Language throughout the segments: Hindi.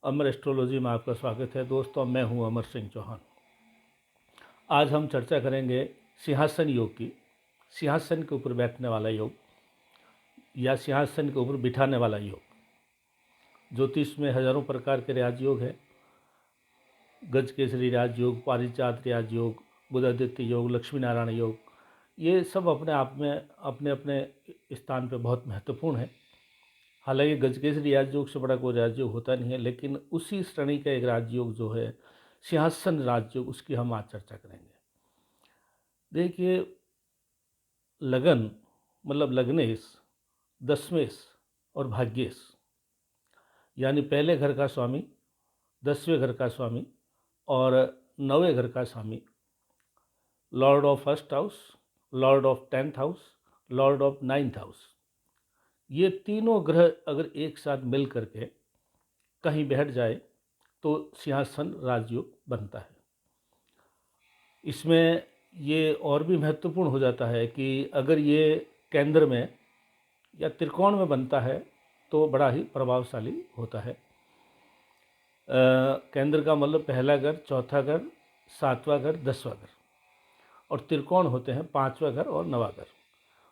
अमर एस्ट्रोलॉजी में आपका स्वागत है दोस्तों। मैं हूं अमर सिंह चौहान। आज हम चर्चा करेंगे सिंहासन योग की। सिंहासन के ऊपर बैठने वाला योग या सिंहासन के ऊपर बिठाने वाला योग। ज्योतिष में हजारों प्रकार के राजयोग है। गज केसरी राजयोग, पारिजात राजयोग, बुधादित्य योग, लक्ष्मी नारायण योग, ये सब अपने आप में अपने अपने स्थान पर बहुत महत्वपूर्ण है। हालांकि गजकेसरी राजयोग से बड़ा कोई राजयोग होता नहीं है, लेकिन उसी श्रेणी का एक राजयोग जो है सिंहासन राजयोग, उसकी हम आज चर्चा करेंगे। देखिए, लगन मतलब लग्नेश, दशमेश और भाग्येश, यानी पहले घर का स्वामी, 10वें घर का स्वामी और 9वें घर का स्वामी, lord of first house, lord of 10th house, lord of 9th house, ये तीनों ग्रह अगर एक साथ मिल करके कहीं बैठ जाए तो सिंहासन राजयोग बनता है। इसमें ये और भी महत्वपूर्ण हो जाता है कि अगर ये केंद्र में या त्रिकोण में बनता है तो बड़ा ही प्रभावशाली होता है। केंद्र का मतलब पहला घर, चौथा घर, 7वां घर, 10वां घर, और त्रिकोण होते हैं 5वां घर और 9वां घर।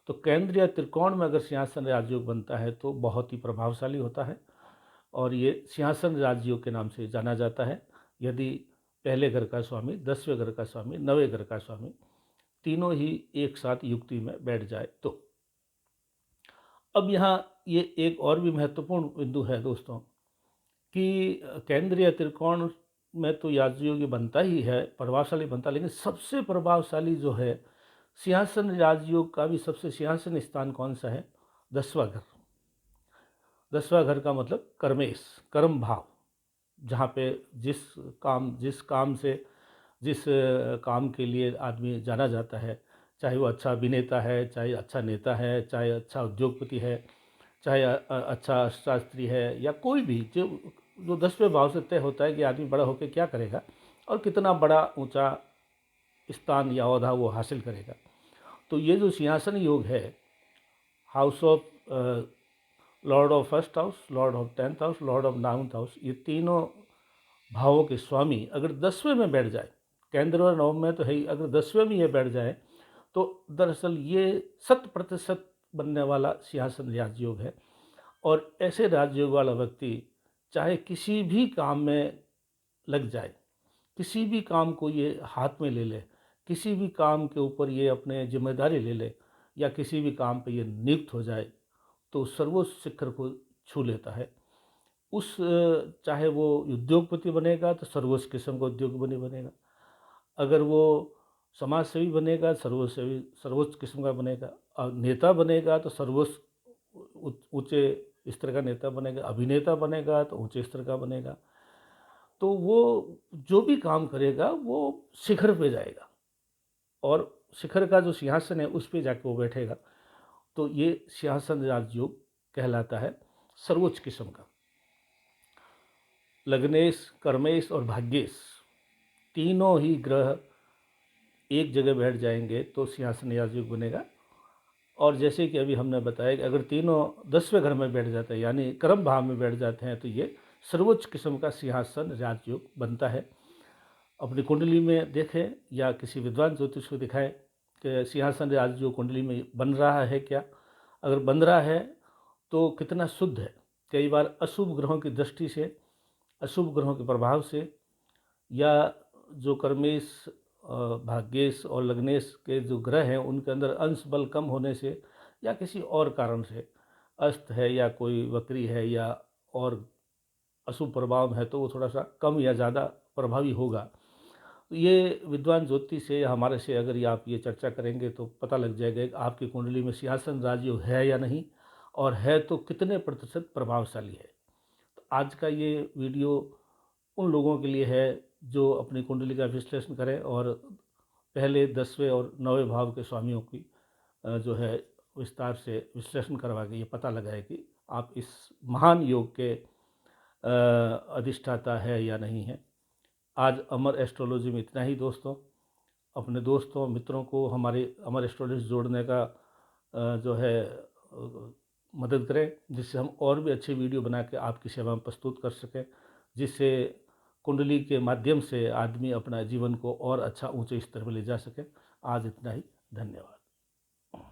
तो केंद्र या त्रिकोण में अगर सिंहासन राजयोग बनता है तो बहुत ही प्रभावशाली होता है और ये सिंहासन राजयोग के नाम से जाना जाता है। यदि पहले घर का स्वामी, 10वें घर का स्वामी, 9वें घर का स्वामी तीनों ही एक साथ युक्ति में बैठ जाए तो। अब यहाँ ये एक और भी महत्वपूर्ण बिंदु है दोस्तों कि केंद्र या त्रिकोण में तो राजयोग बनता ही है, प्रभावशाली बनता, लेकिन सबसे प्रभावशाली जो है सिंहासन राजयोग का भी सबसे सिंहासन स्थान कौन सा है? 10वां घर। 10वां घर का मतलब कर्मेश, कर्म भाव, जहाँ पे जिस काम के लिए आदमी जाना जाता है, चाहे वो अच्छा अभिनेता है, चाहे अच्छा नेता है, चाहे अच्छा उद्योगपति है, चाहे अच्छा शास्त्री है, या कोई भी जो 10वें भाव से तय होता है कि आदमी बड़ा होकर क्या करेगा और कितना बड़ा ऊंचा स्थान या ओहदा वो हासिल करेगा। तो ये जो सिंहासन योग है, house of Lord of first house, lord of 10th house, lord of 9th house, ये तीनों भावों के स्वामी अगर 10वें में बैठ जाए, केंद्र और नवम में तो है ही, अगर 10वें में ये बैठ जाए तो दरअसल ये 100% बनने वाला सिंहासन राजयोग है। और ऐसे राजयोग वाला व्यक्ति चाहे किसी भी काम में लग जाए, किसी भी काम को ये हाथ में ले ले, किसी भी काम के ऊपर ये अपने जिम्मेदारी ले ले, या किसी भी काम पे ये नियुक्त हो जाए तो सर्वोच्च शिखर को छू लेता है। चाहे वो उद्योगपति बनेगा तो सर्वोच्च किस्म का उद्योगपति बनेगा, अगर वो समाज सेवी बनेगा सर्वोच्च किस्म का बनेगा, और नेता बनेगा तो सर्वोच्च ऊंचे स्तर का नेता बनेगा, अभिनेता बनेगा तो ऊंचे स्तर का बनेगा। तो वो जो भी काम करेगा वो शिखर पे जाएगा और शिखर का जो सिंहासन है उस पे जाके वो बैठेगा। तो ये सिंहासन राजयोग कहलाता है सर्वोच्च किस्म का। लग्नेश, कर्मेश और भाग्येश तीनों ही ग्रह एक जगह बैठ जाएंगे तो सिंहासन राजयोग बनेगा। और जैसे कि अभी हमने बताया कि अगर तीनों 10वें घर में बैठ जाते हैं यानी कर्म भाव में बैठ जाते हैं तो ये सर्वोच्च किस्म का सिंहासन राजयोग बनता है। अपनी कुंडली में देखें या किसी विद्वान ज्योतिष को दिखाएं कि सिंहासन राजयोग कुंडली में बन रहा है क्या, अगर बन रहा है तो कितना शुद्ध है। कई बार अशुभ ग्रहों की दृष्टि से, अशुभ ग्रहों के प्रभाव से, या जो कर्मेश, भाग्येश और लग्नेश के जो ग्रह हैं उनके अंदर अंश बल कम होने से, या किसी और कारण से अस्त है या कोई वक्री है या और अशुभ प्रभाव है तो वो थोड़ा सा कम या ज़्यादा प्रभावी होगा। तो ये विद्वान ज्योतिष से हमारे से अगर ये आप ये चर्चा करेंगे तो पता लग जाएगा कि आपकी कुंडली में सिंहासन राजयोग है या नहीं, और है तो कितने प्रतिशत प्रभावशाली है। तो आज का ये वीडियो उन लोगों के लिए है जो अपनी कुंडली का विश्लेषण करें और पहले 10वें और 9वें भाव के स्वामियों की जो है विस्तार से विश्लेषण करवा के ये पता लगाए कि आप इस महान योग के अधिष्ठाता है या नहीं है। आज अमर एस्ट्रोलॉजी में इतना ही दोस्तों। अपने दोस्तों मित्रों को हमारे अमर एस्ट्रोलॉजी जोड़ने का जो है मदद करें, जिससे हम और भी अच्छे वीडियो बना के आपकी सेवा में प्रस्तुत कर सकें। जिससे कुंडली के माध्यम से आदमी अपना जीवन को और अच्छा ऊंचे स्तर पर ले जा सके। आज इतना ही। धन्यवाद।